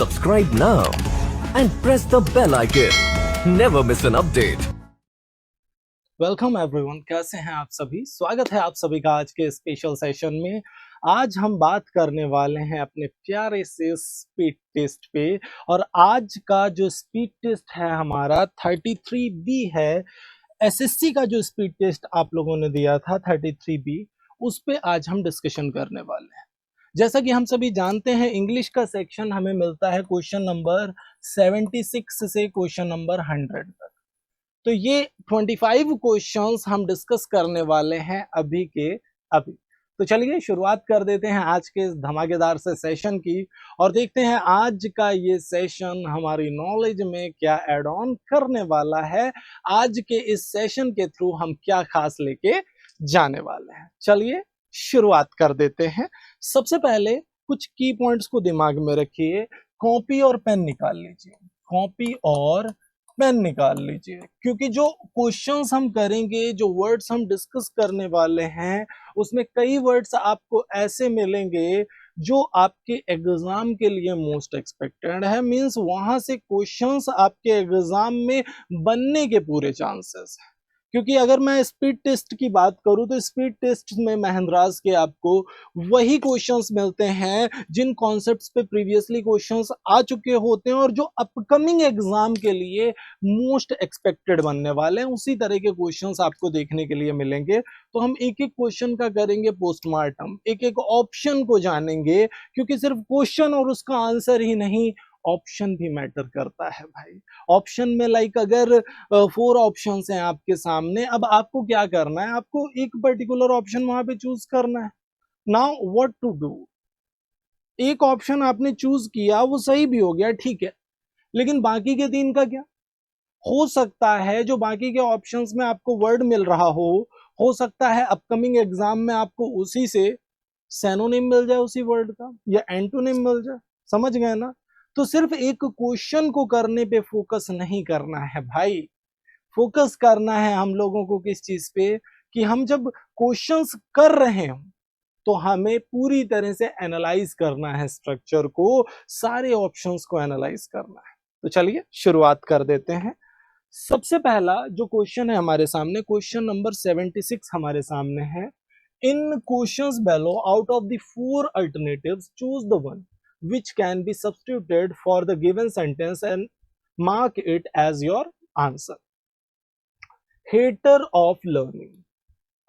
Subscribe now and press the bell icon. Never miss an update. Welcome everyone, कैसे हैं आप सभी। स्वागत है आप सभी का आज के स्पेशल सेशन में। आज हम बात करने वाले हैं अपने प्यारे से स्पीड टेस्ट पे। और आज का जो स्पीड टेस्ट है हमारा 33B है। एसएससी का जो स्पीड टेस्ट आप लोगों ने दिया था 33B, उस पे आज हम डिस्कशन करने वाले हैं। जैसा कि हम सभी जानते हैं, इंग्लिश का सेक्शन हमें मिलता है क्वेश्चन नंबर 76 से क्वेश्चन नंबर 100 तक। तो ये 25 क्वेश्चंस हम डिस्कस करने वाले हैं अभी के अभी। तो चलिए शुरुआत कर देते हैं आज के इस धमाकेदार से सेशन की, और देखते हैं आज का ये सेशन हमारी नॉलेज में क्या ऐड ऑन करने वाला है। आज के इस सेशन के थ्रू हम क्या खास लेके जाने वाले हैं। चलिए शुरुआत कर देते हैं। सबसे पहले कुछ की पॉइंट्स को दिमाग में रखिए। कॉपी और पेन निकाल लीजिए, कॉपी और पेन निकाल लीजिए, क्योंकि जो क्वेश्चंस हम करेंगे, जो वर्ड्स हम डिस्कस करने वाले हैं, उसमें कई वर्ड्स आपको ऐसे मिलेंगे जो आपके एग्जाम के लिए मोस्ट एक्सपेक्टेड है। मींस वहां से क्वेश्चंस आपके एग्जाम में बनने के पूरे चांसेस हैं। क्योंकि अगर मैं स्पीड टेस्ट की बात करूं तो स्पीड टेस्ट में महंद्रास के आपको वही क्वेश्चंस मिलते हैं जिन कॉन्सेप्ट्स पे प्रीवियसली क्वेश्चंस आ चुके होते हैं और जो अपकमिंग एग्जाम के लिए मोस्ट एक्सपेक्टेड बनने वाले हैं, उसी तरह के क्वेश्चंस आपको देखने के लिए मिलेंगे। तो हम एक एक क्वेश्चन का करेंगे पोस्टमार्टम, एक एक ऑप्शन को जानेंगे, क्योंकि सिर्फ क्वेश्चन और उसका आंसर ही नहीं, ऑप्शन भी मैटर करता है भाई। ऑप्शन में लाइक अगर 4 ऑप्शंस हैं आपके सामने, अब आपको क्या करना है, आपको एक पर्टिकुलर ऑप्शन वहां पे चूज करना है। नाउ व्हाट टू डू, एक ऑप्शन आपने चूज किया, वो सही भी हो गया, ठीक है, लेकिन बाकी के 3 का क्या। हो सकता है जो बाकी के ऑप्शंस में आपको वर्ड मिल रहा हो सकता है अपकमिंग एग्जाम में आपको उसी से सैनोनिम मिल जाए उसी वर्ड का, या एंटोनिम मिल जाए। समझ गए ना। तो सिर्फ एक क्वेश्चन को करने पे फोकस नहीं करना है भाई, फोकस करना है हम लोगों को किस चीज पे, कि हम जब क्वेश्चंस कर रहे हो तो हमें पूरी तरह से एनालाइज करना है स्ट्रक्चर को, सारे ऑप्शंस को एनालाइज करना है। तो चलिए शुरुआत कर देते हैं। सबसे पहला जो क्वेश्चन है हमारे सामने, क्वेश्चन नंबर 76 हमारे सामने है। इन questions below, out of the 4 alternatives, choose the one which can be substituted for the given sentence and mark it as your answer. Hater of learning,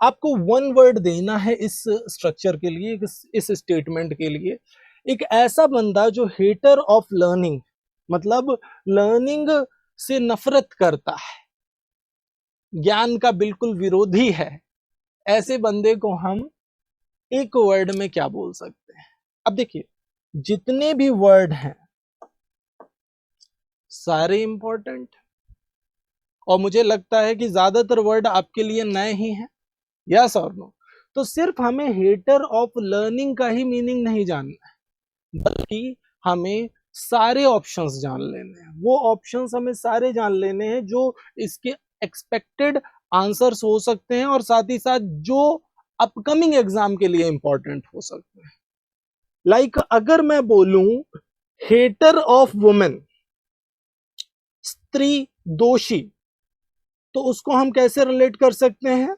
आपको वन वर्ड देना है इस स्ट्रक्चर के लिए, इस स्टेटमेंट के लिए। एक ऐसा बंदा जो हेटर ऑफ लर्निंग, मतलब लर्निंग से नफरत करता है, ज्ञान का बिल्कुल विरोधी है, ऐसे बंदे को हम एक वर्ड में क्या बोल सकते हैं। अब देखिए, जितने भी वर्ड हैं सारे इंपॉर्टेंट, और मुझे लगता है कि ज्यादातर वर्ड आपके लिए नए ही हैं, यस और नो। तो सिर्फ हमें हेटर ऑफ लर्निंग का ही मीनिंग नहीं जानना है, बल्कि हमें सारे ऑप्शंस जान लेने हैं। वो ऑप्शंस हमें सारे जान लेने हैं जो इसके एक्सपेक्टेड आंसर्स हो सकते हैं, और साथ ही साथ जो अपकमिंग एग्जाम के लिए इंपॉर्टेंट हो सकते हैं। लाइक अगर मैं बोलूं हेटर ऑफ वुमेन, स्त्री दोषी, तो उसको हम कैसे रिलेट कर सकते हैं,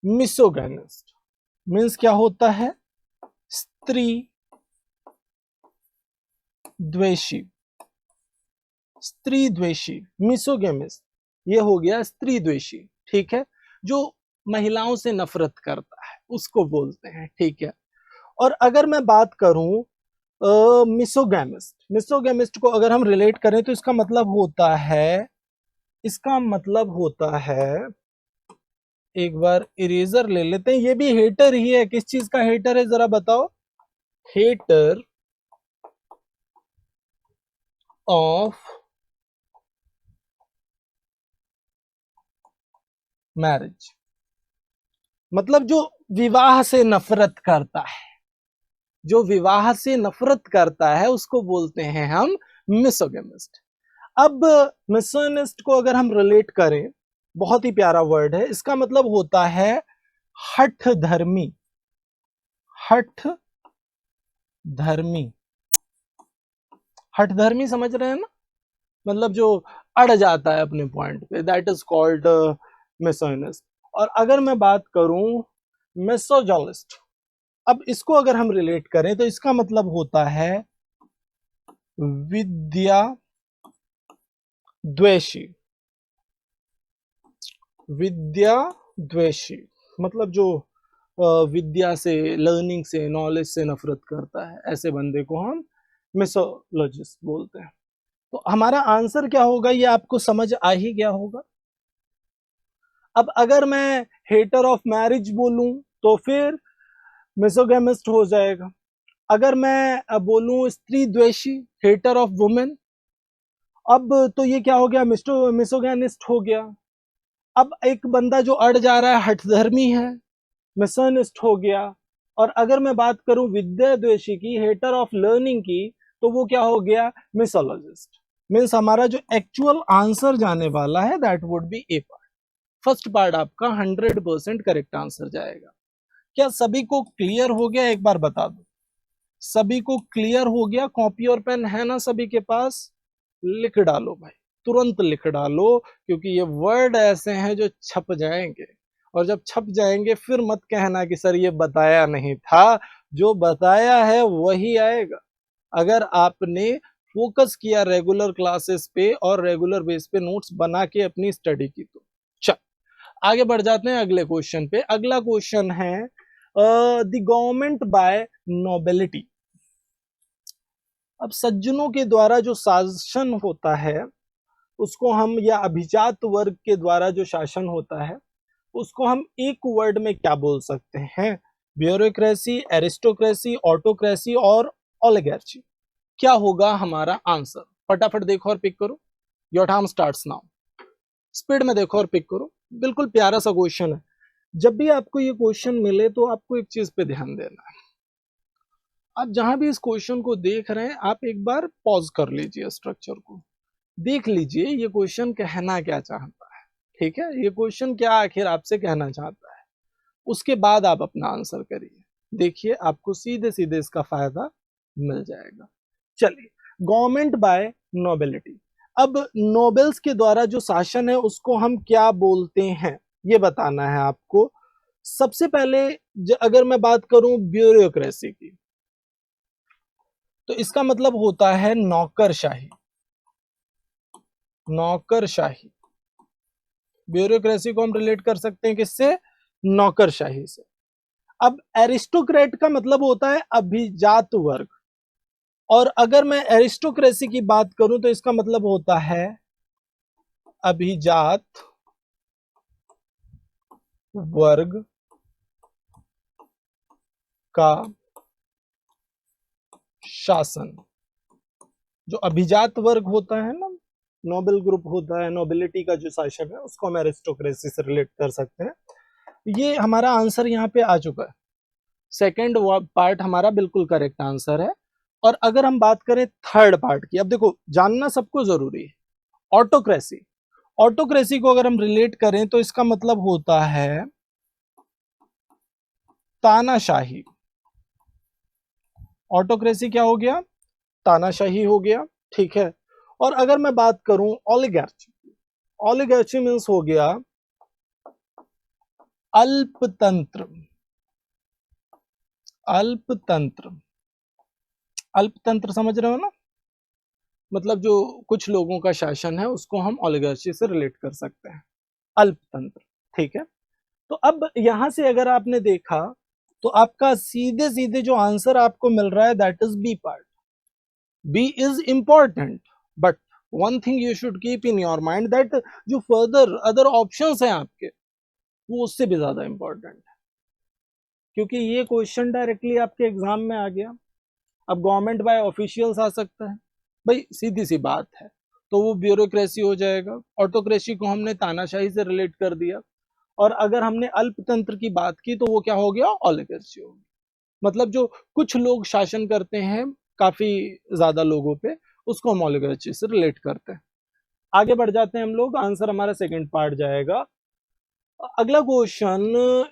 मिसोगैनिस्ट। मीन्स क्या होता है, स्त्री द्वेषी, स्त्री द्वेषी, मिसोगेमिस्ट, ये हो गया स्त्री द्वेषी, ठीक है, जो महिलाओं से नफरत करता है उसको बोलते हैं, ठीक है। और अगर मैं बात करूं मिसोगेमिस्ट, मिसोगेमिस्ट को अगर हम रिलेट करें तो इसका मतलब होता है, इसका मतलब होता है, एक बार इरेजर ले लेते हैं, ये भी हेटर ही है। किस चीज का हेटर है जरा बताओ, हेटर ऑफ मैरिज, मतलब जो विवाह से नफरत करता है, जो विवाह से नफरत करता है उसको बोलते हैं हम मिसोगेमिस्ट। अब मिसोगिनिस्ट को अगर हम रिलेट करें, बहुत ही प्यारा वर्ड है, इसका मतलब होता है हठ धर्मी, हठ धर्मी, हठधर्मी समझ रहे हैं ना, मतलब जो अड़ जाता है अपने पॉइंट पे, दैट इज कॉल्ड मिसोगिनिस्ट। और अगर मैं बात करूं मिसोजिनिस्ट, अब इसको अगर हम रिलेट करें तो इसका मतलब होता है विद्या द्वेषी। विद्या द्वेषी मतलब जो विद्या से, लर्निंग से, नॉलेज से नफरत करता है, ऐसे बंदे को हम मिसोलॉजिस्ट बोलते हैं। तो हमारा आंसर क्या होगा ये आपको समझ आ ही गया होगा। अब अगर मैं हेटर ऑफ मैरिज बोलूं तो फिर मिसोगेमिस्ट हो जाएगा। अगर मैं बोलूं स्त्री द्वेषी, हेटर ऑफ वुमेन, अब तो ये क्या हो गया, मिसोगेनिस्ट हो गया। अब एक बंदा जो अड़ जा रहा है हठधर्मी है, मिसोनिस्ट हो गया। और अगर मैं बात करूं विद्या द्वेषी की, हेटर ऑफ लर्निंग की, तो वो क्या हो गया, मिसोलॉजिस्ट। मीन्स हमारा जो एक्चुअल आंसर जाने वाला है that would B A part. First part आपका 100% करेक्ट आंसर जाएगा। क्या सभी को क्लियर हो गया, एक बार बता दो, सभी को क्लियर हो गया? कॉपी और पेन है ना सभी के पास? लिख डालो भाई, तुरंत लिख डालो, क्योंकि ये वर्ड ऐसे हैं जो छप जाएंगे, और जब छप जाएंगे फिर मत कहना कि सर ये बताया नहीं था। जो बताया है वही आएगा, अगर आपने फोकस किया रेगुलर क्लासेस पे और रेगुलर बेस पे नोट्स बना के अपनी स्टडी की तो। चल आगे बढ़ जाते हैं अगले क्वेश्चन पे। अगला क्वेश्चन है द गवर्नमेंट बाय नोबिलिटी। अब सज्जनों के द्वारा जो शासन होता है उसको हम, या अभिजात वर्ग के द्वारा जो शासन होता है उसको हम एक वर्ड में क्या बोल सकते हैं? ब्यूरोक्रेसी, एरिस्टोक्रेसी, ऑटोक्रेसी और ओलिगार्ची। क्या होगा हमारा आंसर? फटाफट देखो और पिक करो। Your time starts now. Speed में देखो और पिक करो। बिल्कुल प्यारा सा क्वेश्चन है। जब भी आपको ये क्वेश्चन मिले तो आपको एक चीज पे ध्यान देना है। आप जहां भी इस क्वेश्चन को देख रहे हैं आप एक बार पॉज कर लीजिए, स्ट्रक्चर को देख लीजिए, ये क्वेश्चन कहना क्या चाहता है। ठीक है, ये क्वेश्चन क्या आखिर आपसे कहना चाहता है, उसके बाद आप अपना आंसर करिए। देखिए आपको सीधे सीधे इसका फायदा मिल जाएगा। चलिए, गवर्नमेंट बाय नोबिलिटी। अब नोबेल्स के द्वारा जो शासन है उसको हम क्या बोलते हैं ये बताना है आपको। सबसे पहले अगर मैं बात करूं ब्यूरोक्रेसी की, तो इसका मतलब होता है नौकरशाही। नौकरशाही, ब्यूरोक्रेसी को हम रिलेट कर सकते हैं किससे? नौकरशाही से। अब एरिस्टोक्रेट का मतलब होता है अभिजात वर्ग, और अगर मैं एरिस्टोक्रेसी की बात करूं तो इसका मतलब होता है अभिजात वर्ग का शासन। जो अभिजात वर्ग होता है ना, नोबेल ग्रुप होता है, नोबिलिटी का जो शासन है उसको हम एरिस्टोक्रेसी से रिलेट कर सकते हैं। ये हमारा आंसर यहाँ पे आ चुका है। सेकेंड पार्ट हमारा बिल्कुल करेक्ट आंसर है। और अगर हम बात करें थर्ड पार्ट की, अब देखो जानना सबको जरूरी है। ऑटोक्रेसी, ऑटोक्रेसी को अगर हम रिलेट करें तो इसका मतलब होता है तानाशाही। ऑटोक्रेसी क्या हो गया? तानाशाही हो गया। ठीक है। और अगर मैं बात करूं ओलिगार्ची, ओलिगार्ची मीन्स हो गया अल्पतंत्र। अल्पतंत्र, अल्पतंत्र समझ रहे हो ना, मतलब जो कुछ लोगों का शासन है उसको हम ओलिगार्ची से रिलेट कर सकते हैं, अल्पतंत्र। ठीक है। तो अब यहां से अगर आपने देखा तो आपका सीधे सीधे जो आंसर आपको मिल रहा है that is B part. B is important, but one thing you should keep in your mind that जो फर्दर अदर ऑप्शंस हैं आपके वो उससे भी ज्यादा इंपॉर्टेंट है, क्योंकि ये क्वेश्चन डायरेक्टली आपके एग्जाम में आ गया। अब गवर्नमेंट बाय ऑफिशियल्स आ सकता है, भाई सीधी सी बात है, तो वो ब्यूरोक्रेसी हो जाएगा। ऑटोक्रेसी को हमने तानाशाही से रिलेट कर दिया, और अगर हमने अल्पतंत्र की बात की तो वो क्या हो गया? ओलिगार्ची हो गया। मतलब जो कुछ लोग शासन करते हैं काफी ज्यादा लोगों पे, उसको हम ओलिगार्ची से रिलेट करते हैं। आगे बढ़ जाते हैं हम लोग, आंसर हमारा सेकंड पार्ट जाएगा। अगला question,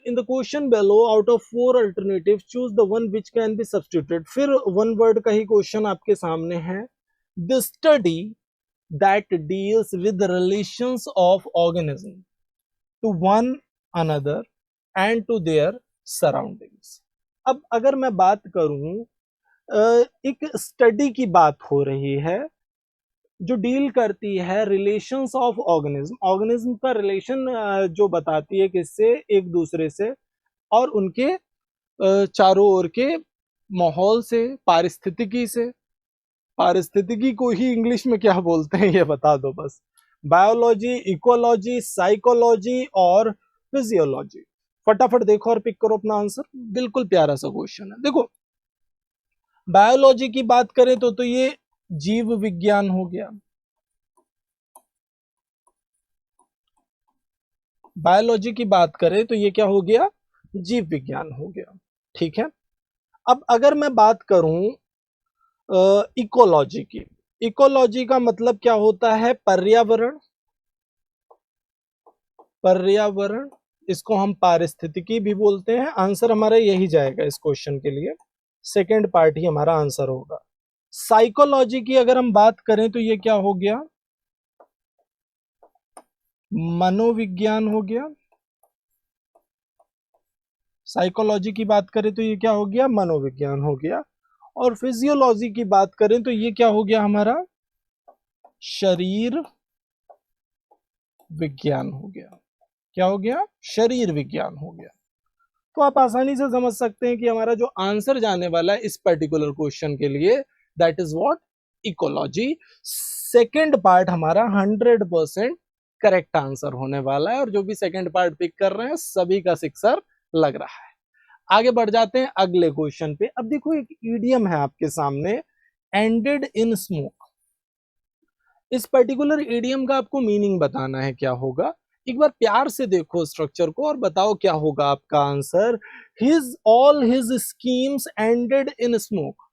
in the question below out of 4 alternative choose the one which can be substituted. फिर वन वर्ड का ही क्वेश्चन आपके सामने है। The study that deals with the relations of organism to one another and to their surroundings. अब अगर मैं बात करूं, एक स्टडी की बात हो रही है जो डील करती है रिलेशंस ऑफ ऑर्गेनिज्म, ऑर्गेनिज्म का रिलेशन जो बताती है किससे, एक दूसरे से और उनके चारों ओर के माहौल से, पारिस्थितिकी से। पारिस्थितिकी को ही इंग्लिश में क्या बोलते हैं ये बता दो बस। बायोलॉजी, इकोलॉजी, साइकोलॉजी और फिजियोलॉजी। फटाफट देखो और पिक करो अपना आंसर। बिल्कुल प्यारा सा क्वेश्चन है। देखो, बायोलॉजी की बात करें तो ये जीव विज्ञान हो गया। बायोलॉजी की बात करें तो ये क्या हो गया, जीव विज्ञान हो गया। ठीक है। अब अगर मैं बात करूं इकोलॉजी की, इकोलॉजी का मतलब क्या होता है, पर्यावरण। पर्यावरण, इसको हम पारिस्थितिकी भी बोलते हैं। आंसर हमारा यही जाएगा इस क्वेश्चन के लिए, सेकंड पार्ट ही हमारा आंसर होगा। साइकोलॉजी की अगर हम बात करें तो ये क्या हो गया, मनोविज्ञान हो गया। साइकोलॉजी की बात करें तो ये क्या हो गया, मनोविज्ञान हो गया। और फिजियोलॉजी की बात करें तो ये क्या हो गया हमारा, शरीर विज्ञान हो गया। क्या हो गया, शरीर विज्ञान हो गया। तो आप आसानी से समझ सकते हैं कि हमारा जो आंसर जाने वाला है इस पर्टिकुलर क्वेश्चन के लिए, that is what, ecology. Second part हमारा 100% करेक्ट आंसर होने वाला है और जो भी सेकंड पार्ट पिक कर रहे हैं सभी का सिक्सर लग रहा है। आगे बढ़ जाते हैं अगले क्वेश्चन पे। अब देखो, एक इडियम है आपके सामने, एंडेड इन स्मोक। इस पर्टिकुलर इडियम का आपको मीनिंग बताना है क्या होगा। एक बार प्यार से देखो स्ट्रक्चर को और बताओ क्या होगा आपका answer. His all his schemes ended in smoke.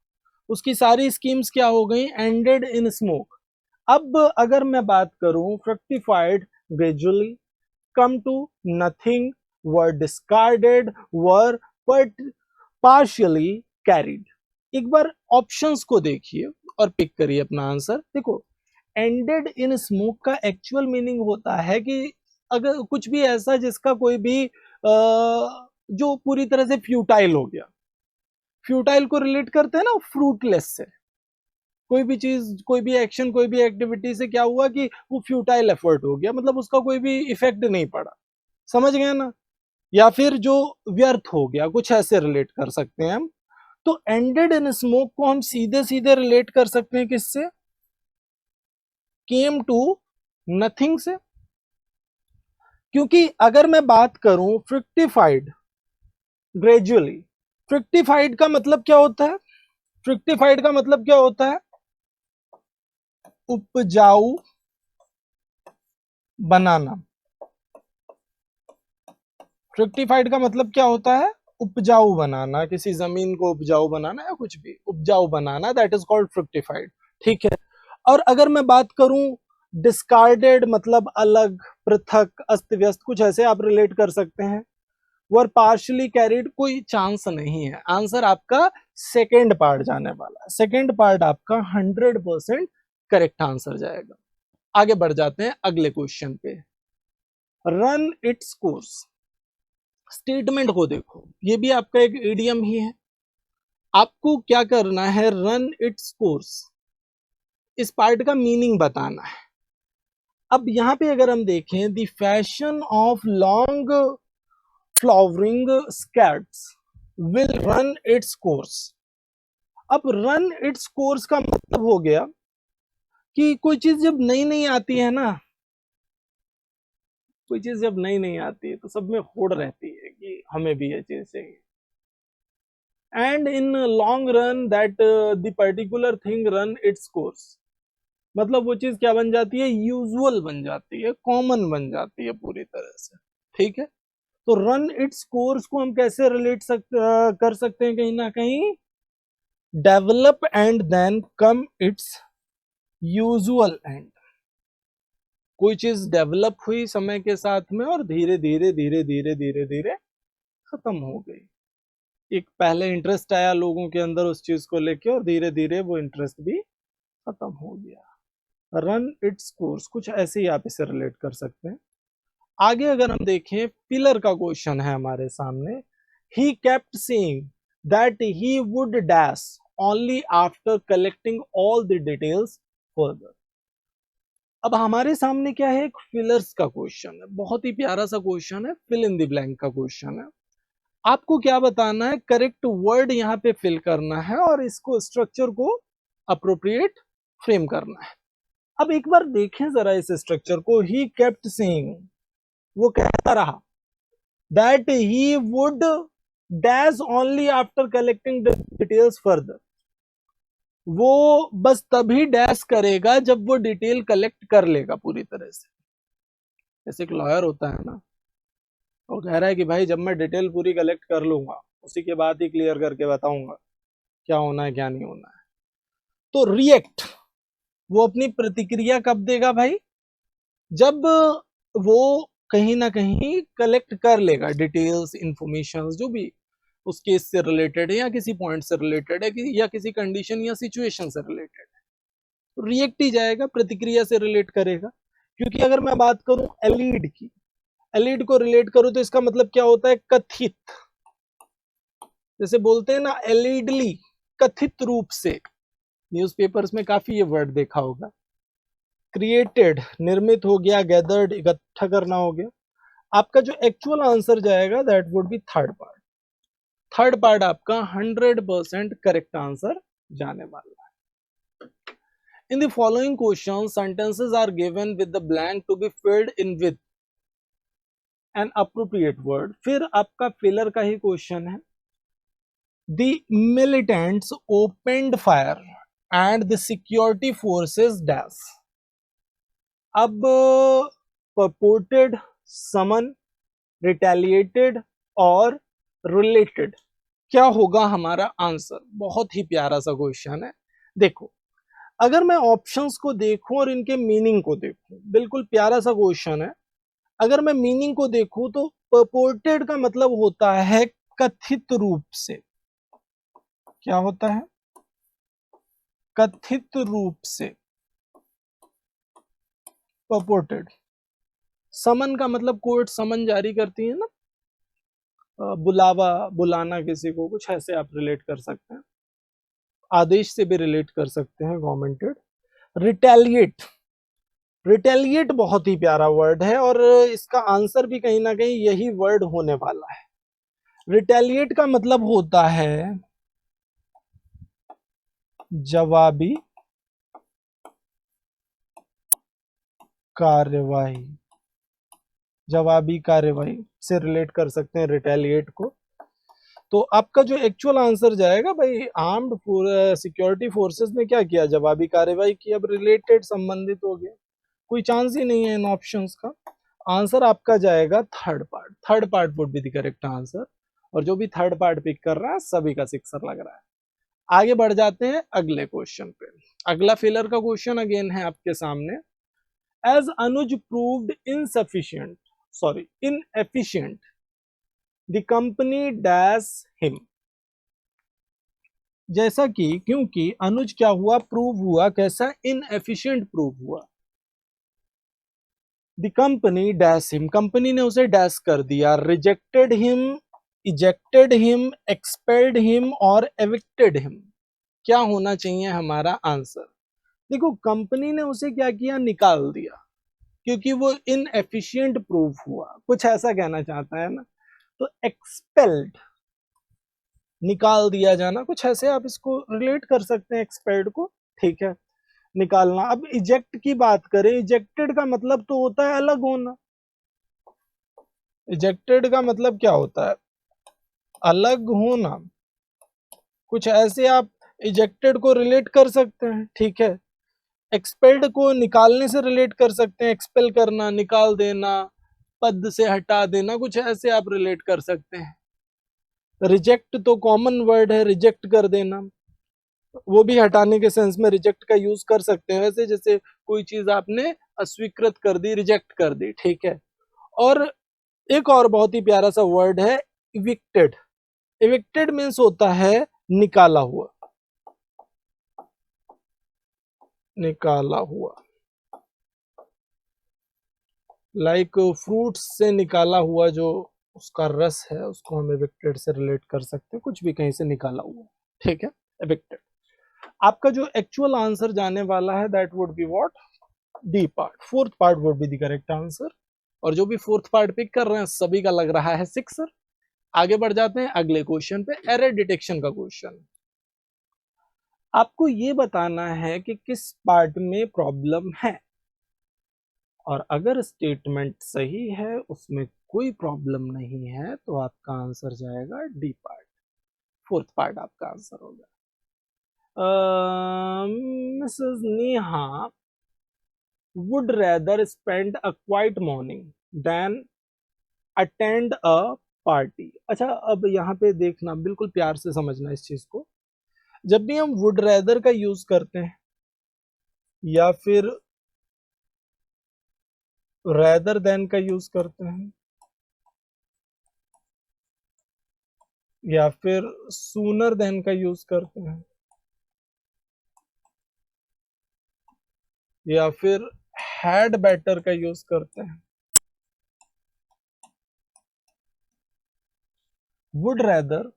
उसकी सारी स्कीम्स क्या हो गई, एंडेड इन स्मोक। अब अगर मैं बात करूं, fructified gradually, come to nothing, were discarded, were partially carried. एक बार ऑप्शंस को देखिए और पिक करिए अपना आंसर। देखो, एंडेड इन स्मोक का एक्चुअल मीनिंग होता है कि अगर कुछ भी ऐसा जिसका कोई भी जो पूरी तरह से फ्यूटाइल हो गया। फ्यूटाइल को रिलेट करते हैं ना फ्रूटलेस से। कोई भी चीज, कोई भी एक्शन, कोई भी एक्टिविटी से क्या हुआ कि वो फ्यूटाइल एफर्ट हो गया, मतलब उसका कोई भी इफेक्ट नहीं पड़ा। समझ गए ना। या फिर जो व्यर्थ हो गया, कुछ ऐसे रिलेट कर सकते हैं हम। तो एंडेड इन स्मोक को हम सीधे सीधे रिलेट कर सकते हैं किससे, केम टू नथिंग से। क्योंकि अगर मैं बात करूं फ्रिक्टिफाइड ग्रेजुअली, फ्रिक्टिफाइड का मतलब क्या होता है, फ्रिक्टिफाइड का मतलब क्या होता है, उपजाऊ बनाना। फ्रिक्टिफाइड का मतलब क्या होता है, उपजाऊ बनाना, किसी जमीन को उपजाऊ बनाना या कुछ भी उपजाऊ बनाना, दैट इज कॉल्ड फ्रिक्टिफाइड। ठीक है। और अगर मैं बात करूं डिस्कार्डेड, मतलब अलग, पृथक, अस्त व्यस्त, कुछ ऐसे आप रिलेट कर सकते हैं। वर पार्शली कैरिड, कोई चांस नहीं है। आंसर आपका सेकेंड पार्ट जाने वाला है। सेकेंड पार्ट आपका 100% करेक्ट आंसर जाएगा। आगे बढ़ जाते हैं अगले क्वेश्चन पे। रन इट्स कोर्स, स्टेटमेंट को देखो, ये भी आपका एक इडियम ही है। आपको क्या करना है, रन इट्स कोर्स, इस पार्ट का मीनिंग बताना है। अब यहां पे अगर हम देखें, the fashion of long flowering skirts will run its course. अब रन इट्स कोर्स का मतलब हो गया कि कोई चीज जब नई नई आती है ना, कोई चीज जब नई नई आती है तो सब में होड़ रहती है कि हमें भी ये चीज चाहिए। And in long run that the particular thing run its course, मतलब वो चीज क्या बन जाती है, यूजुअल बन जाती है, कॉमन बन जाती है पूरी तरह से। ठीक है। तो रन इट्स कोर्स को हम कैसे रिलेट कर सकते हैं, कहीं ना कहीं develop and then come its usual end. कोई चीज डेवलप हुई समय के साथ में और धीरे धीरे धीरे धीरे धीरे धीरे खत्म हो गई। एक पहले इंटरेस्ट आया लोगों के अंदर उस चीज को लेके और धीरे धीरे वो इंटरेस्ट भी खत्म हो गया, रन इट्स कोर्स, कुछ ऐसे ही आप इसे रिलेट कर सकते हैं। आगे अगर हम देखें, पिलर का क्वेश्चन है हमारे सामने, he kept saying that he would dash only after collecting all the details further. अब हमारे सामने क्या है, एक फिलर्स का क्वेश्चन है, बहुत ही प्यारा सा क्वेश्चन है, फिल इन द ब्लैंक का क्वेश्चन है। आपको क्या बताना है, करेक्ट वर्ड यहाँ पे फिल करना है और इसको स्ट्रक्चर को अप्रोप्रिएट फ्रेम करना है। अब एक बार देखें जरा इस स्ट्रक्चर को, ही केप्ट सेइंग, वो कहता रहा, that he would dash only after collecting details further, वो बस तभी डैश करेगा जब वो डिटेल कलेक्ट कर लेगा पूरी तरह से। जैसे एक लॉयर होता है ना, वो कह रहा है कि भाई जब मैं डिटेल पूरी कलेक्ट कर लूंगा उसी के बाद ही क्लियर करके बताऊंगा क्या होना है क्या नहीं होना है। तो रिएक्ट, वो अपनी प्रतिक्रिया कब देगा भाई, जब वो कहीं ना कहीं कलेक्ट कर लेगा डिटेल्स, इंफॉर्मेशन जो भी उस केस से रिलेटेड है या किसी पॉइंट से रिलेटेड है या किसी कंडीशन या सिचुएशन से रिलेटेड है, तो रिएक्ट ही जाएगा, प्रतिक्रिया से रिलेट करेगा। क्योंकि अगर मैं बात करूं एलीड की, एलीड को रिलेट करूं तो इसका मतलब क्या होता है, कथित, जैसे बोलते हैं ना एलीडली, कथित रूप से, न्यूज़पेपर्स में काफी ये वर्ड देखा होगा। क्रिएटेड, निर्मित हो गया, गैदर्ड, इकट्ठा करना हो गया। आपका जो एक्चुअल आंसर जाएगा that would B third part. Third part आपका 100% करेक्ट आंसर जाने वाला है। इन the following question sentences are given with the blank to be filled in with an appropriate word। फिर आपका फिलर का ही क्वेश्चन है, the militants opened fire and the security forces dash। अब purported, summon, retaliated और related, क्या होगा हमारा आंसर। बहुत ही प्यारा सा क्वेश्चन है। देखो, अगर मैं ऑप्शंस को देखूं और इनके मीनिंग को देखूं, बिल्कुल प्यारा सा क्वेश्चन है। अगर मैं मीनिंग को देखूं तो purported का मतलब होता है कथित रूप से, क्या होता है, कथित रूप से, purported। समन का मतलब कोर्ट समन जारी करती है ना, बुलावा, बुलाना किसी को, कुछ ऐसे आप रिलेट कर सकते हैं। आदेश से भी रिलेट कर सकते हैं, गवर्नमेंटेड। रिटेलिएट, रिटेलिएट बहुत ही प्यारा वर्ड है और इसका आंसर भी कहीं ना कहीं यही वर्ड होने वाला है। रिटेलिएट का मतलब होता है जवाबी कार्यवाही, जवाबी कार्यवाही से रिलेट कर सकते हैं रिटेलिएट को। तो आपका जो एक्चुअल आंसर जाएगा भाई, आर्म्ड सिक्योरिटी फोर्सेस ने क्या किया, जवाबी कार्यवाही की। अब रिलेटेड, संबंधित हो गया, कोई चांस ही नहीं है इन ऑप्शंस का। आंसर आपका जाएगा third part. Third part would be the correct answer, और जो भी थर्ड पार्ट पिक कर रहा है सभी का सिक्सर लग रहा है। आगे बढ़ जाते हैं अगले क्वेश्चन पे। अगला फिलर का क्वेश्चन अगेन है आपके सामने। As Anuj proved insufficient, sorry inefficient, the company dash him. जैसा कि, क्योंकि अनुज क्या हुआ, प्रूव हुआ, कैसा, इनएफिशिएंट प्रूव हुआ। The company dash him, company ने उसे डैश कर दिया। Rejected him, ejected him, expelled him और एविक्टेड हिम, क्या होना चाहिए हमारा आंसर। देखो, कंपनी ने उसे क्या किया, निकाल दिया, क्योंकि वो इनएफिशिएंट प्रूव हुआ, कुछ ऐसा कहना चाहता है ना। तो एक्सपेल्ड, निकाल दिया जाना, कुछ ऐसे आप इसको रिलेट कर सकते हैं एक्सपेल्ड को, ठीक है, निकालना। अब इजेक्ट की बात करें, इजेक्टेड का मतलब तो होता है अलग होना। इजेक्टेड का मतलब क्या होता है, अलग होना। कुछ ऐसे आप इजेक्टेड को रिलेट कर सकते हैं, ठीक है। एक्सपेल्ड को निकालने से रिलेट कर सकते हैं, एक्सपेल करना, निकाल देना, पद से हटा देना, कुछ ऐसे आप रिलेट कर सकते हैं। रिजेक्ट तो कॉमन वर्ड है, रिजेक्ट कर देना, वो भी हटाने के सेंस में रिजेक्ट का यूज कर सकते हैं। वैसे जैसे कोई चीज आपने अस्वीकृत कर दी, रिजेक्ट कर दी, ठीक है। और एक और बहुत ही प्यारा सा वर्ड है इविक्टेड। इविक्टेड मीन्स होता है निकाला हुआ। निकाला हुआ, लाइक फ्रूट्स से निकाला हुआ जो उसका रस है उसको हम एविक्टेड से रिलेट कर सकते हैं, कुछ भी कहीं से निकाला हुआ, ठीक है, एविक्टेड। आपका जो एक्चुअल आंसर जाने वाला है that would be what, D part, fourth part would be the correct answer. और जो भी फोर्थ पार्ट पिक कर रहे हैं सभी का लग रहा है 6 सर। आगे बढ़ जाते हैं अगले क्वेश्चन पे, एरर डिटेक्शन का क्वेश्चन। आपको ये बताना है कि किस पार्ट में प्रॉब्लम है, और अगर स्टेटमेंट सही है उसमें कोई प्रॉब्लम नहीं है तो आपका आंसर जाएगा डी पार्ट, फोर्थ पार्ट आपका आंसर होगा। Mrs Neha would rather spend a quiet morning than attend a party। अच्छा, अब यहाँ पे देखना, बिल्कुल प्यार से समझना इस चीज को। जब भी हम would rather का यूज करते हैं या फिर rather than का यूज करते हैं या फिर sooner than का यूज करते हैं या फिर had better का यूज करते हैं, would rather,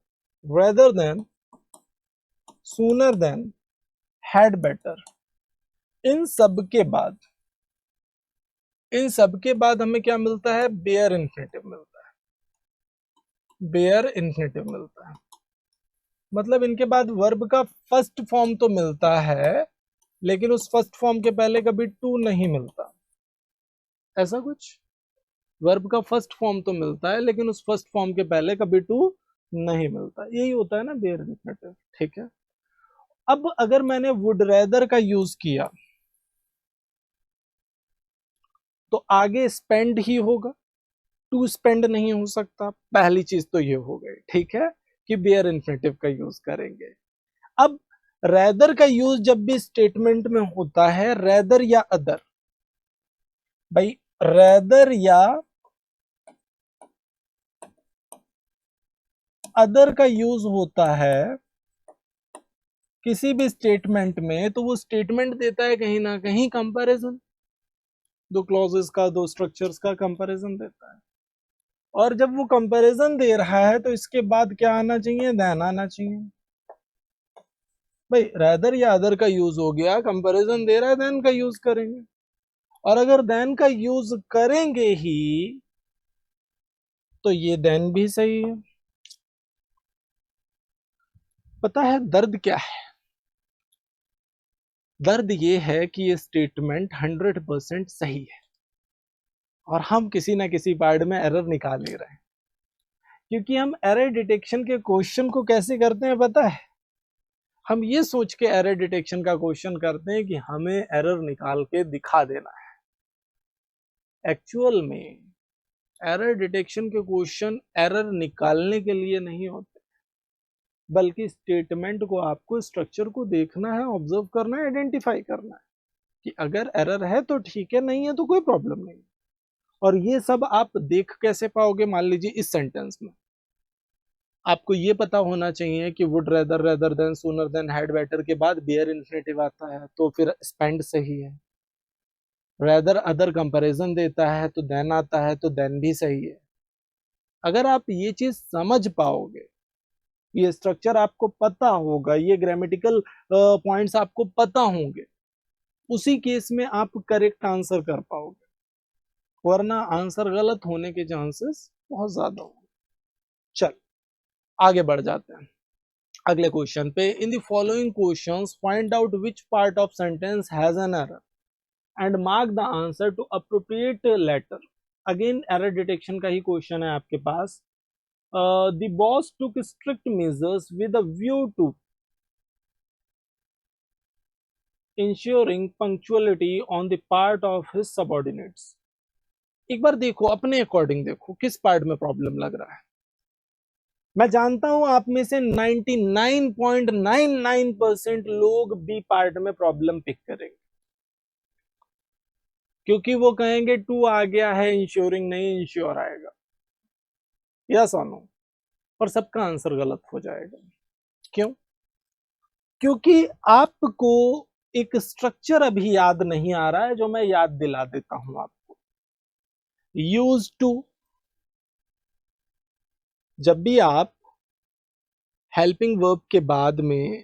rather than, sooner than, had better, इन सब के बाद, इन सब के बाद हमें क्या मिलता है, बेयर इन्फिनेटिव मिलता है, बेयर इन्फिनेटिव मिलता है। मतलब इनके बाद वर्ब का फर्स्ट फॉर्म तो मिलता है लेकिन उस फर्स्ट फॉर्म के पहले कभी टू नहीं मिलता, ऐसा कुछ। वर्ब का फर्स्ट फॉर्म तो मिलता है लेकिन उस फर्स्ट फॉर्म के पहले कभी टू नहीं मिलता, यही होता है ना बेयर इन्फिनेटिव, ठीक है। अब अगर मैंने वुड रेदर का यूज किया तो आगे स्पेंड ही होगा, टू स्पेंड नहीं हो सकता, पहली चीज तो ये हो गई, ठीक है, कि बेयर इन्फिनेटिव का यूज करेंगे। अब रेदर का यूज जब भी स्टेटमेंट में होता है, रेदर या अदर, भाई रेदर या अदर का यूज होता है किसी भी स्टेटमेंट में, तो वो स्टेटमेंट देता है कहीं ना कहीं कंपैरिजन, दो क्लॉजेस का, दो स्ट्रक्चर्स का कंपैरिजन देता है। और जब वो कंपैरिजन दे रहा है तो इसके बाद क्या आना चाहिए, देन आना चाहिए। भाई रेदर या अदर का यूज हो गया, कंपैरिजन दे रहा है, देन का यूज करेंगे। और अगर देन का यूज करेंगे ही तो ये देन भी सही है। पता है दर्द क्या है, दर्द ये है कि ये स्टेटमेंट 100% सही है और हम किसी ना किसी पार्ट में एरर निकाल ले रहे हैं। क्योंकि हम एरर डिटेक्शन के क्वेश्चन को कैसे करते हैं पता है, हम ये सोच के एरर डिटेक्शन का क्वेश्चन करते हैं कि हमें एरर निकाल के दिखा देना है। एक्चुअल में एरर डिटेक्शन के क्वेश्चन एरर निकालने के लिए नहीं होते, बल्कि स्टेटमेंट को आपको, स्ट्रक्चर को देखना है, ऑब्जर्व करना है, आइडेंटिफाई करना है कि अगर एरर है तो ठीक है, नहीं है तो कोई प्रॉब्लम नहीं। और ये सब आप देख कैसे पाओगे, मान लीजिए इस सेंटेंस में आपको ये पता होना चाहिए कि would rather, rather than, sooner than, had better के बाद बेयर इन्फिनेटिव आता है तो फिर स्पेंड सही है। रेदर अदर कंपैरिजन देता है तो देन आता है तो देन भी सही है। अगर आप ये चीज समझ पाओगे, ये स्ट्रक्चर आपको पता होगा, ये ग्रामेटिकल पॉइंट्स आपको पता होंगे, उसी केस में आप करेक्ट आंसर कर पाओगे, वरना आंसर गलत होने के चांसेस बहुत ज्यादा होंगे। चल आगे बढ़ जाते हैं अगले क्वेश्चन पे। In the following questions find out which part of sentence has an error and mark the answer to appropriate letter. Again error detection का ही क्वेश्चन है आपके पास। The boss took strict measures with a view to ensuring punctuality on the part of his subordinates। एक बार देखो अपने according, देखो किस पार्ट में प्रॉब्लम लग रहा है। मैं जानता हूं आप में से 99.99% लोग बी पार्ट में प्रॉब्लम पिक करेंगे, क्योंकि वो कहेंगे टू आ गया है, इंश्योरिंग नहीं, इंश्योर आएगा, यस और नो। और सबका आंसर गलत हो जाएगा। क्यों? क्योंकि आपको एक स्ट्रक्चर अभी याद नहीं आ रहा है जो मैं याद दिला देता हूं आपको। यूज टू, जब भी आप हेल्पिंग वर्ब के बाद में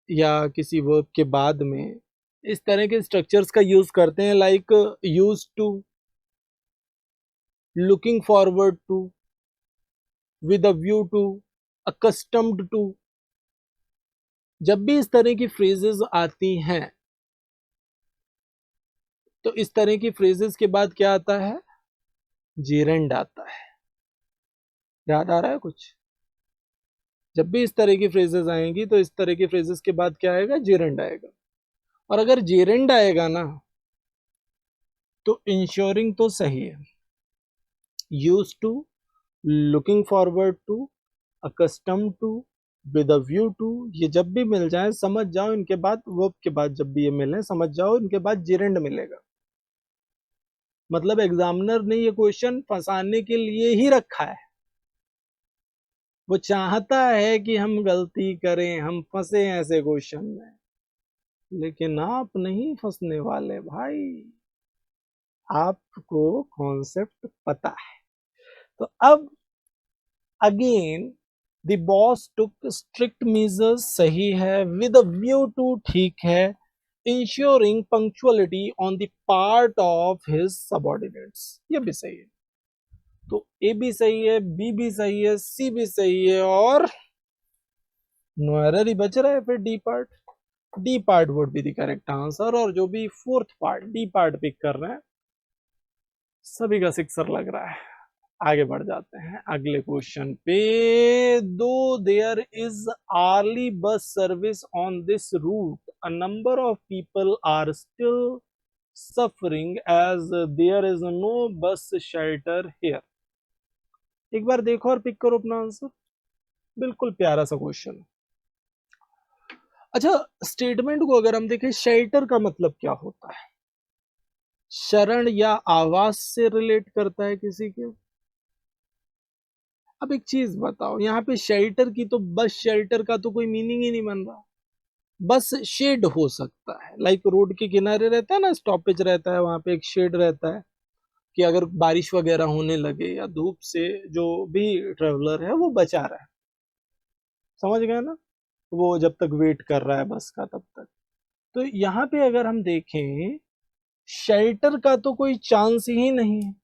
या किसी वर्ब के बाद में इस तरह के स्ट्रक्चर्स का यूज करते हैं, like use to, looking forward to, with a view to, accustomed to, जब भी इस तरह की फ्रेजेस आती हैं तो इस तरह की फ्रेजेस के बाद क्या आता है? जेरेंड आता है। याद आ रहा है कुछ? जब भी इस तरह की फ्रेजेस आएंगी तो इस तरह की फ्रेजेस के बाद क्या आएगा? जेरेंड आएगा। और अगर जेरेंड आएगा ना तो इंश्योरिंग तो सही है। Use to, looking forward to, accustom to, with a view to, ये जब भी मिल जाए समझ जाओ इनके बाद, वर्ब के बाद जब भी ये मिले समझ जाओ इनके बाद जेरेंड मिलेगा। मतलब एग्जामिनर ने ये क्वेश्चन फंसाने के लिए ही रखा है। वो चाहता है कि हम गलती करें, हम फंसे ऐसे क्वेश्चन में, लेकिन आप नहीं फंसने वाले भाई, आपको कॉन्सेप्ट पता है। तो अब again the boss took strict measures सही है, विद अ व्यू टू ठीक है, ensuring punctuality on the part of his subordinates ये भी सही है। तो ए भी सही है, बी भी सही है, सी भी सही है, और नो एरर ही बच रहा है फिर D part. D part would be the correct answer, और जो भी fourth part D part pick कर रहे हैं सभी का सिक्सर लग रहा है। आगे बढ़ जाते हैं अगले क्वेश्चन पे। Though there is early bus service on this route, a number of people are still suffering as there is no bus shelter here. एक बार देखो और पिक करो अपना आंसर। बिल्कुल प्यारा सा क्वेश्चन। अच्छा, स्टेटमेंट को अगर हम देखें, शेल्टर का मतलब क्या होता है? शरण या आवास से रिलेट करता है किसी के। अब एक चीज बताओ, यहाँ पे शेल्टर की तो बस शेल्टर का तो कोई मीनिंग ही नहीं बन रहा। बस शेड हो सकता है, लाइक रोड के किनारे रहता है ना, स्टॉपेज रहता है, वहां पे एक शेड रहता है कि अगर बारिश वगैरह होने लगे या धूप से जो भी ट्रेवलर है वो बचा रहा है। समझ गए ना? वो जब तक वेट कर रहा है बस का तब तक। तो यहाँ पे अगर हम देखें, शेल्टर का तो कोई चांस ही नहीं है।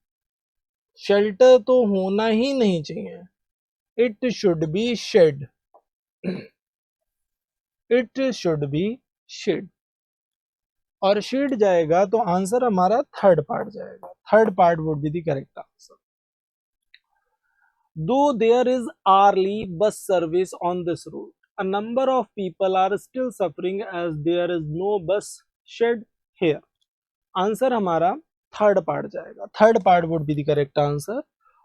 शेल्टर तो होना ही नहीं चाहिए। It should be shed. It should be shed. और शेड जाएगा तो आंसर हमारा थर्ड पार्ट जाएगा। Third part would be the correct answer. Though there is early bus service on this route, a number of people are still suffering as there is no bus shed here। Answer हमारा third part जाएगा। Third part would be the correct answer.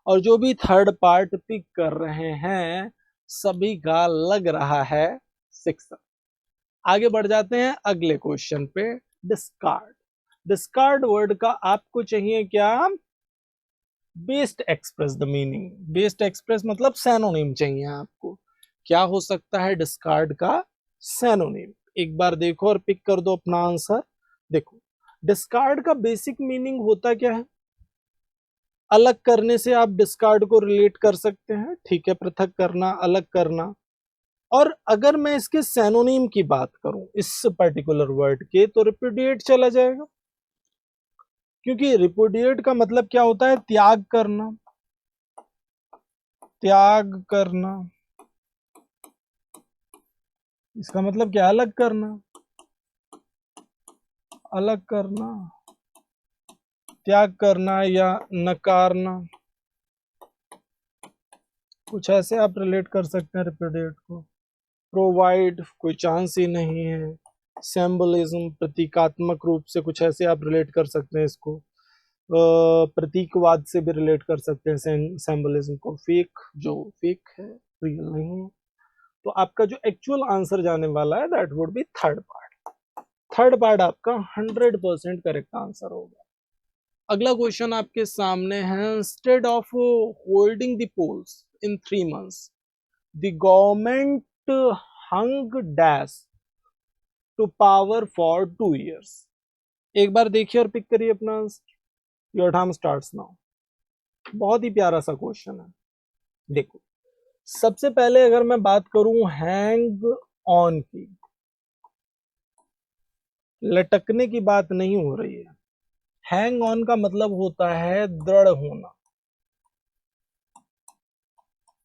और जो भी third part pick कर रहे हैं सभी का लग रहा है सिक्स। आगे बढ़ जाते हैं अगले क्वेश्चन पे। डिस्कार्ड। डिस्कार्ड वर्ड का आपको चाहिए क्या? Best express the meaning. Best express मतलब सैनोनिम चाहिए आपको। क्या हो सकता है डिस्कार्ड का सैनोनिम? एक बार देखो और पिक कर दो अपना आंसर। देखो, डिस्कार्ड का बेसिक मीनिंग होता क्या है? अलग करने से आप डिस्कार्ड को रिलेट कर सकते हैं, ठीक है, पृथक करना, अलग करना। और अगर मैं इसके सैनोनिम की बात करूं इस पर्टिकुलर वर्ड के, तो रिपुडिएट चला जाएगा, क्योंकि रिपुडिएट का मतलब क्या होता है? त्याग करना। त्याग करना, इसका मतलब क्या? अलग करना। अलग करना, त्याग करना या नकारना, कुछ ऐसे आप रिलेट कर सकते हैं रिपुडिएट को। प्रोवाइड, कोई चांस ही नहीं है। सिंबलिज्म, प्रतीकात्मक रूप से कुछ ऐसे आप रिलेट कर सकते हैं इसको। प्रतीकवाद से भी रिलेट कर सकते हैं सिंबलिज्म को। फेक, जो फेक है, रियल नहीं है। तो आपका जो एक्चुअल आंसर जाने वाला है that would B third part. Third part आपका 100% करेक्ट आंसर होगा। अगला क्वेश्चन आपके सामने है। Instead of holding the polls in 3 months, the government hung dash to power for 2 years। एक बार देखिए और पिक करिए अपना answer. Your time starts now. बहुत ही प्यारा सा क्वेश्चन है। देखो, सबसे पहले अगर मैं बात करूं हैंग ऑन की, लटकने की बात नहीं हो रही है। हैंग ऑन का मतलब होता है दृढ़ होना।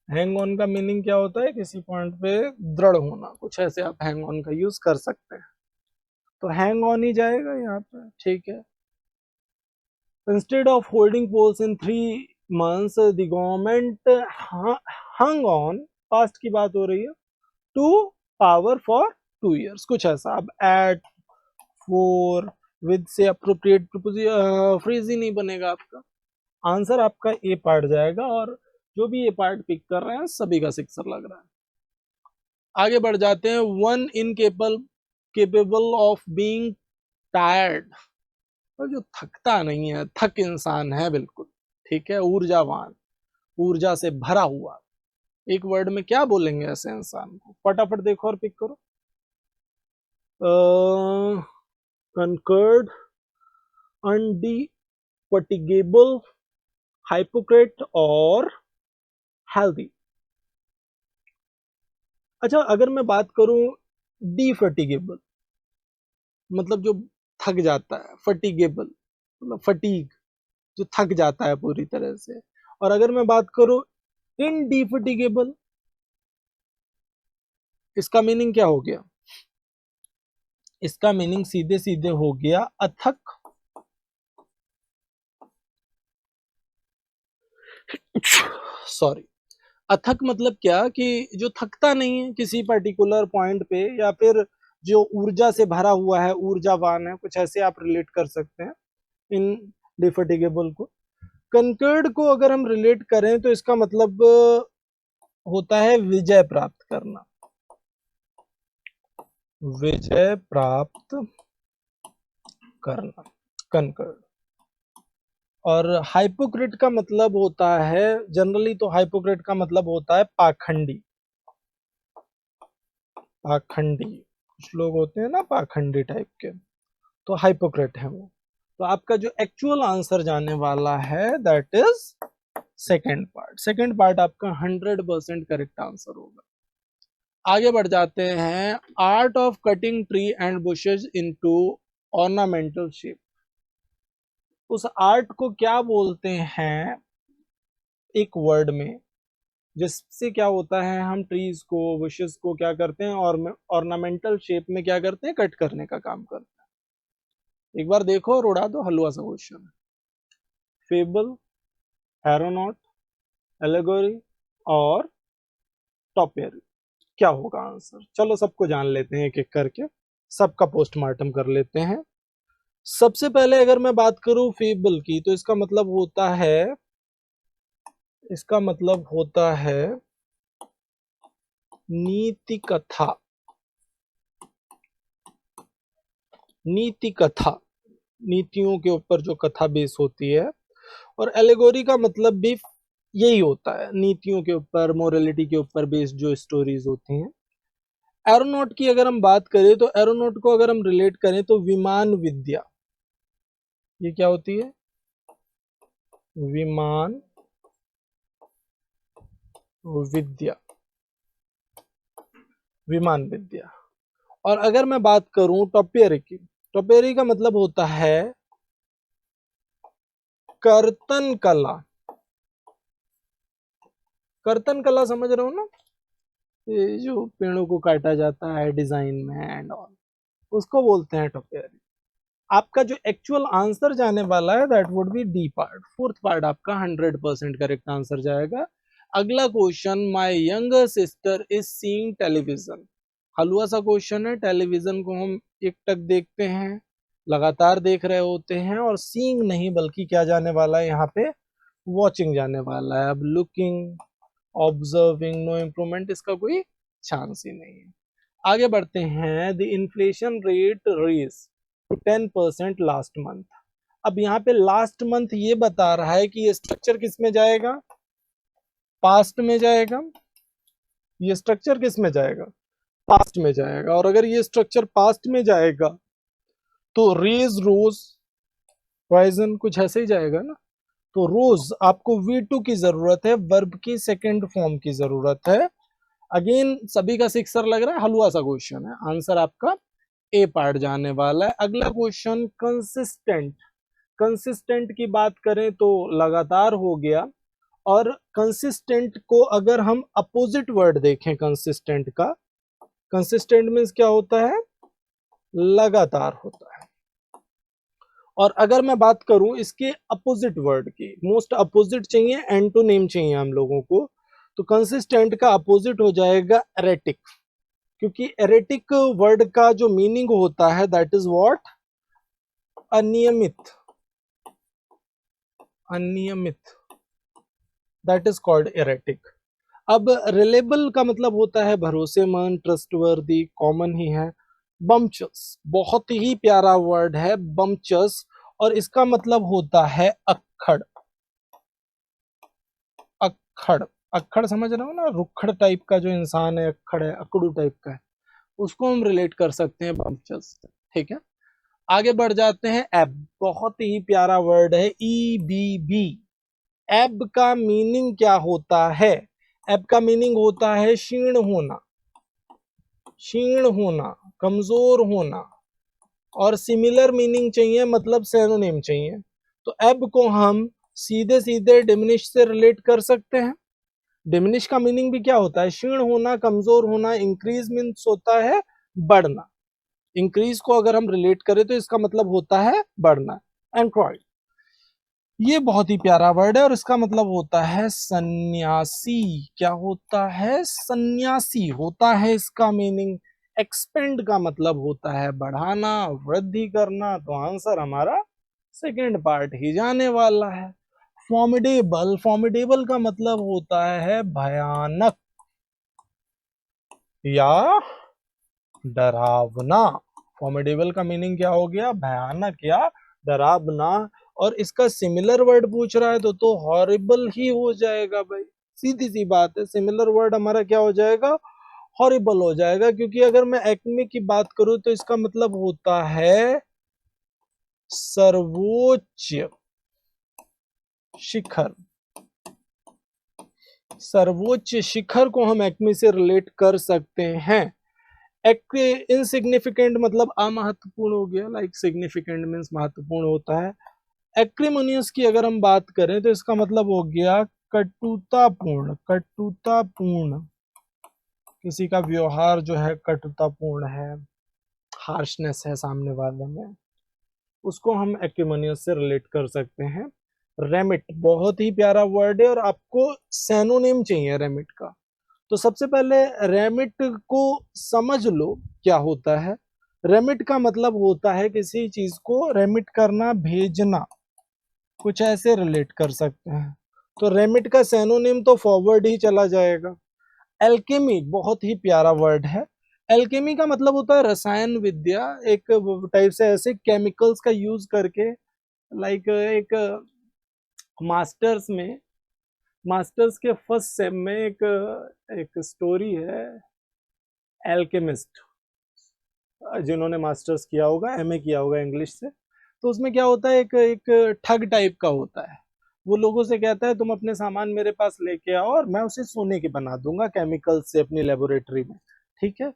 हैंग ऑन का मीनिंग क्या होता है? किसी पॉइंट पे दृढ़ होना, कुछ ऐसे आप हैंग ऑन का यूज कर सकते हैं। तो हैंग ऑन ही जाएगा यहाँ पे, ठीक है। Instead of holding polls in 3 months the government hung on, past की बात हो रही है, टू पावर फॉर 2 years, कुछ ऐसा। अब एट, फोर, विद से अप्रोप्रिएट फ्रेज ही नहीं बनेगा आपका। आंसर आपका ए पार्ट जाएगा, और जो भी ये पार्ट पिक कर रहे हैं सभी का सिक्सर लग रहा है। आगे बढ़ जाते हैं। One capable of being tired, और जो थकता नहीं है, थक इंसान है बिल्कुल, ठीक है। ऊर्जावान, ऊर्जा से भरा हुआ। एक वर्ड में क्या बोलेंगे ऐसे इंसान को? फटाफट देखो और पिक करो। कंकर्ड, अनडिफटिगेबल, हाइपोक्रेट और हेल्दी। अच्छा, अगर मैं बात करूं डिफटिगेबल, मतलब जो थक जाता है, फटीगेबल मतलब फटीग, जो थक जाता है पूरी तरह से। और अगर मैं बात करूं इनडिफटिगेबल, इसका मीनिंग क्या हो गया? इसका मीनिंग सीधे सीधे हो गया अथक, सॉरी, अथक मतलब क्या कि जो थकता नहीं है किसी पर्टिकुलर पॉइंट पे, या फिर जो ऊर्जा से भरा हुआ है, ऊर्जावान है, कुछ ऐसे आप रिलेट कर सकते हैं इन डिफटिगेबल को। कंकर्ड को अगर हम रिलेट करें तो इसका मतलब होता है विजय प्राप्त करना, विजय प्राप्त करना, कंकर्ड। और हाइपोक्रेट का मतलब होता है, जनरली तो हाइपोक्रेट का मतलब होता है पाखंडी। पाखंडी, कुछ लोग होते हैं ना पाखंडी टाइप के, तो हाइपोक्रेट है वो। तो आपका जो एक्चुअल आंसर जाने वाला है that is second part. Second part आपका 100% करेक्ट आंसर होगा। आगे बढ़ जाते हैं। Art of cutting tree and bushes into ornamental shape, उस आर्ट को क्या बोलते हैं एक वर्ड में, जिससे क्या होता है हम ट्रीज को, बुशेस को क्या करते हैं, और ऑर्नामेंटल शेप में क्या करते हैं, कट करने का काम करते हैं। एक बार देखो और उड़ा दो, हलवा सा क्वेश्चन है। फेबल, एरोनॉट, एलेगोरी और टॉपियरी, क्या होगा आंसर? चलो सबको जान लेते हैं एक एक करके, सबका पोस्टमार्टम कर लेते हैं। सबसे पहले अगर मैं बात करूं फेबल की, तो इसका मतलब होता है नीति कथा, नीति कथा, नीतियों के ऊपर जो कथा बेस होती है। और एलेगोरी का मतलब भी यही होता है, नीतियों के ऊपर, मोरालिटी के ऊपर बेस्ड जो स्टोरीज होती हैं। एरोनॉट की अगर हम बात करें, तो एरोनॉट को अगर हम रिलेट करें तो विमान विद्या, ये क्या होती है? विमान विद्या, विमान विद्या। और अगर मैं बात करूं टॉपियरी की, टॉपियरी का मतलब होता है कर्तन कला। कर्तन कला समझ रहे हो ना? ये जो पेड़ों को काटा जाता है डिजाइन में एंड ऑल, उसको बोलते हैं टॉपियरी। आपका जो एक्चुअल आंसर जाने वाला है that would be D part. Fourth part आपका 100% करेक्ट आंसर जाएगा। अगला question, my younger sister is seeing television. हलवा सा क्वेश्चन है। टेलीविजन को हम एक टक देखते हैं, लगातार देख रहे होते हैं, और सीइंग नहीं बल्कि क्या जाने वाला है यहाँ पे, वॉचिंग जाने वाला है। अब लुकिंग, ऑब्जर्विंग, नो इम्प्रूवमेंट, इसका कोई चांस ही नहीं है। आगे बढ़ते हैं। The inflation rate raise 10% last month. अब यहाँ पे लास्ट मंथ ये बता रहा है कि ये स्ट्रक्चर किस में जाएगा, पास्ट में जाएगा। ये स्ट्रक्चर किस में जाएगा, पास्ट में जाएगा, और अगर ये स्ट्रक्चर पास्ट में जाएगा तो रेज रोज पॉइजन कुछ ऐसे ही जाएगा ना। तो रोज आपको V2 की जरूरत है, वर्ब की सेकंड फॉर्म की जरूरत है। अगेन सभी का सिक्सर लग रहा है, हलवा सा क्वेश्चन है, आंसर आपका ए पार्ट जाने वाला है। अगला क्वेश्चन कंसिस्टेंट। कंसिस्टेंट की बात करें तो लगातार हो गया, और कंसिस्टेंट को अगर हम अपोजिट वर्ड देखें कंसिस्टेंट का, कंसिस्टेंट मीन्स क्या होता है, लगातार होता है। और अगर मैं बात करूं इसके अपोजिट वर्ड की, मोस्ट अपोजिट चाहिए, एंटोनिम चाहिए हम लोगों को, तो कंसिस्टेंट का अपोजिट हो जाएगा एरेटिक, क्योंकि एरेटिक वर्ड का जो मीनिंग होता है दैट इज व्हाट, अनियमित, अनियमित, दैट इज कॉल्ड एरेटिक। अब रिलेबल का मतलब होता है भरोसेमंद, ट्रस्टवर्दी, कॉमन ही है। बम्चस बहुत ही प्यारा वर्ड है बम्चस, और इसका मतलब होता है अक्खड़। अक्खड़, अक्खड़ समझ रहे हो ना, रुखड़ टाइप का जो इंसान है, अक्खड़ है, अकड़ू टाइप का है, उसको हम रिलेट कर सकते हैं बम्चस से। ठीक है, आगे बढ़ जाते हैं। एब बहुत ही प्यारा वर्ड है, EBB। एब का मीनिंग क्या होता है, एब का मीनिंग होता है क्षीण होना, क्षीण होना, कमजोर होना, और सिमिलर मीनिंग चाहिए, मतलब सिनोनिम चाहिए। तो एब को हम सीधे सीधे डिमिनिश से रिलेट कर सकते हैं। डिमिनिश का मीनिंग भी क्या होता है, क्षीण होना, कमजोर होना। इंक्रीज मीन्स होता है बढ़ना, इंक्रीज को अगर हम रिलेट करें तो इसका मतलब होता है बढ़ना। एंड्रॉइड, ये बहुत ही प्यारा वर्ड है, और इसका मतलब होता है सन्यासी। क्या होता है, सन्यासी होता है इसका मीनिंग। एक्सपेंड का मतलब होता है बढ़ाना, वृद्धि करना, तो आंसर हमारा सेकंड पार्ट ही जाने वाला है। फॉर्मिडेबल, फॉर्मिडेबल का मतलब होता है भयानक या डरावना। फॉर्मिडेबल का मीनिंग क्या हो गया, भयानक या डरावना। और इसका सिमिलर वर्ड पूछ रहा है तो हॉरिबल ही हो जाएगा भाई, सीधी सी बात है। सिमिलर वर्ड हमारा क्या हो जाएगा, हॉरिबल हो जाएगा, क्योंकि अगर मैं एक्मे की बात करूं तो इसका मतलब होता है सर्वोच्च शिखर। सर्वोच्च शिखर को हम एक्मे से रिलेट कर सकते हैं। इनसिग्निफिकेंट मतलब अमहत्वपूर्ण हो गया, लाइक सिग्निफिकेंट मीन्स महत्वपूर्ण होता है। एक्रिमोनियस की अगर हम बात करें तो इसका मतलब हो गया कटुतापूर्ण, कटुतापूर्ण, किसी का व्यवहार जो है कटुतापूर्ण है, हार्शनेस है सामने वाले में, उसको हम एक्रिमोनियस से रिलेट कर सकते हैं। रेमिट बहुत ही प्यारा वर्ड है, और आपको सैनोनिम चाहिए रेमिट का। तो सबसे पहले रेमिट को समझ लो क्या होता है। रेमिट का मतलब होता है किसी चीज को रेमिट करना, भेजना, कुछ ऐसे रिलेट कर सकते हैं। तो रेमिट का सैनोनिम तो फॉरवर्ड ही चला जाएगा। एल्केमी बहुत ही प्यारा वर्ड है। एल्केमी का मतलब होता है रसायन विद्या, एक टाइप से ऐसे केमिकल्स का यूज करके, लाइक एक मास्टर्स में, मास्टर्स के फर्स्ट सेम में एक एक स्टोरी है, एल्केमिस्ट, जिन्होंने मास्टर्स किया होगा, एमए किया होगा इंग्लिश से, तो उसमें क्या होता है, एक एक ठग टाइप का होता है। वो लोगों से कहता है तुम अपने सामान मेरे पास लेके आओ और मैं उसे सोने के बना दूंगा केमिकल से अपनी लेबोरेटरी में। ठीक है,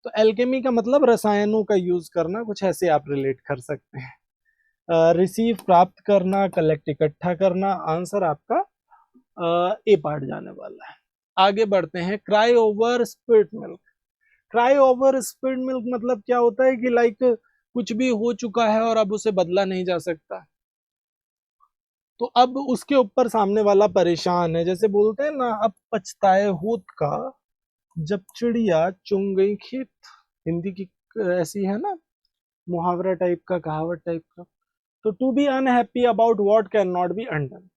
तो एल्केमी का मतलब रसायनों का यूज करना, कुछ ऐसे आप रिलेट कर सकते हैं। रिसीव प्राप्त करना, कलेक्ट इकट्ठा करना, आंसर आपका ए पार्ट जाने वाला है। आगे बढ़ते हैं। Cry over spilt milk. Cry over spilt milk मतलब क्या होता है कि लाइक कुछ भी हो चुका है और अब उसे बदला नहीं जा सकता, तो अब उसके ऊपर सामने वाला परेशान है। जैसे बोलते हैं ना, अब पछताए होत का जब चिड़िया चुंग गई खेत, हिंदी की ऐसी है ना, मुहावरा टाइप का, कहावत टाइप का। तो to be unhappy about what can not be undone,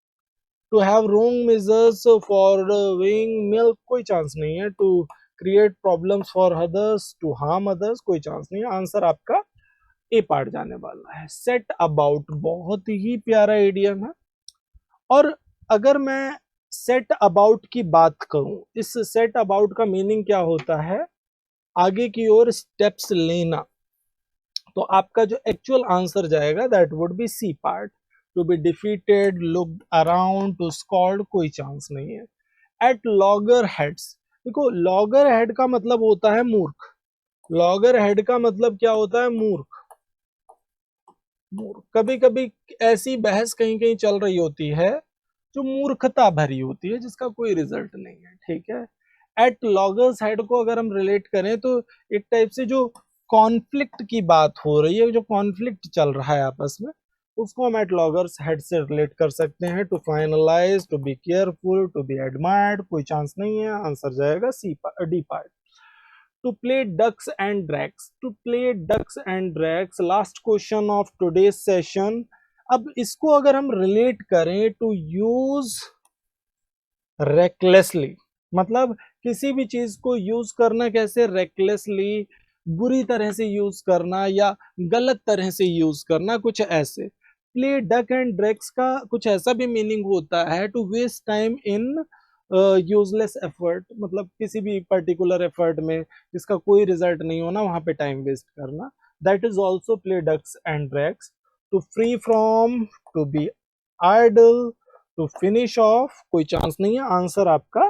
to have wrong measures for weighing milk, कोई चांस नहीं है। To create problems for others, to harm others, कोई चांस नहीं है। आंसर आपका ए पार्ट जाने वाला है। सेट अबाउट बहुत ही प्यारा इडियम है, और अगर मैं सेट अबाउट की बात करूं, इस सेट अबाउट का मीनिंग क्या होता है, आगे की ओर स्टेप्स लेना, तो आपका जो एक्चुअल आंसर जाएगा that would be C part. To be defeated, looked around, to scold, कोई चांस नहीं है। एट लॉगर हेड्स, देखो लॉगर हेड का मतलब होता है मूर्ख। लॉगर हेड का मतलब क्या होता है? मूर्ख। कभी कभी ऐसी बहस कहीं कहीं चल रही होती है जो मूर्खता भरी होती है, जिसका कोई रिजल्ट नहीं है, ठीक है। एट लॉगर्स हेड को अगर हम रिलेट करें तो एक टाइप से जो कॉन्फ्लिक्ट की बात हो रही है, जो कॉन्फ्लिक्ट चल रहा है आपस में, उसको हम एट लॉगर्स हेड से रिलेट कर सकते हैं। To finalise, to be careful, to be admired, कोई चांस नहीं है, आंसर जाएगा D part. To play ducks and drakes, to play ducks and drakes, last question of today's session। अब इसको अगर हम रिलेट करें टू यूज रेकलेसली, मतलब किसी भी चीज को यूज करना कैसे? रेकलेसली, बुरी तरह से यूज करना या गलत तरह से यूज करना, कुछ ऐसे। प्ले डक एंड ड्रैक्स का कुछ ऐसा भी मीनिंग होता है to waste time in useless effort, मतलब किसी भी पर्टिकुलर एफर्ट में जिसका कोई रिजल्ट नहीं होना, वहां पे टाइम वेस्ट करना। That is also play ducks and drakes. To free from, to be idle, to finish off, कोई चांस नहीं है, आंसर आपका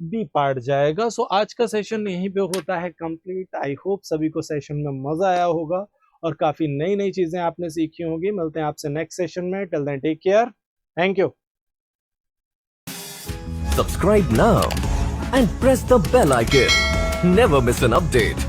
बी पार्ट जाएगा। सो आज का सेशन यहीं पे होता है कंप्लीट। आई होप सभी को सेशन में मजा आया होगा और काफी नई नई चीजें आपने सीखी होंगी। मिलते हैं आपसे नेक्स्ट सेशन में। Till then take care, thank you. Subscribe now and press the bell icon. Never miss an update.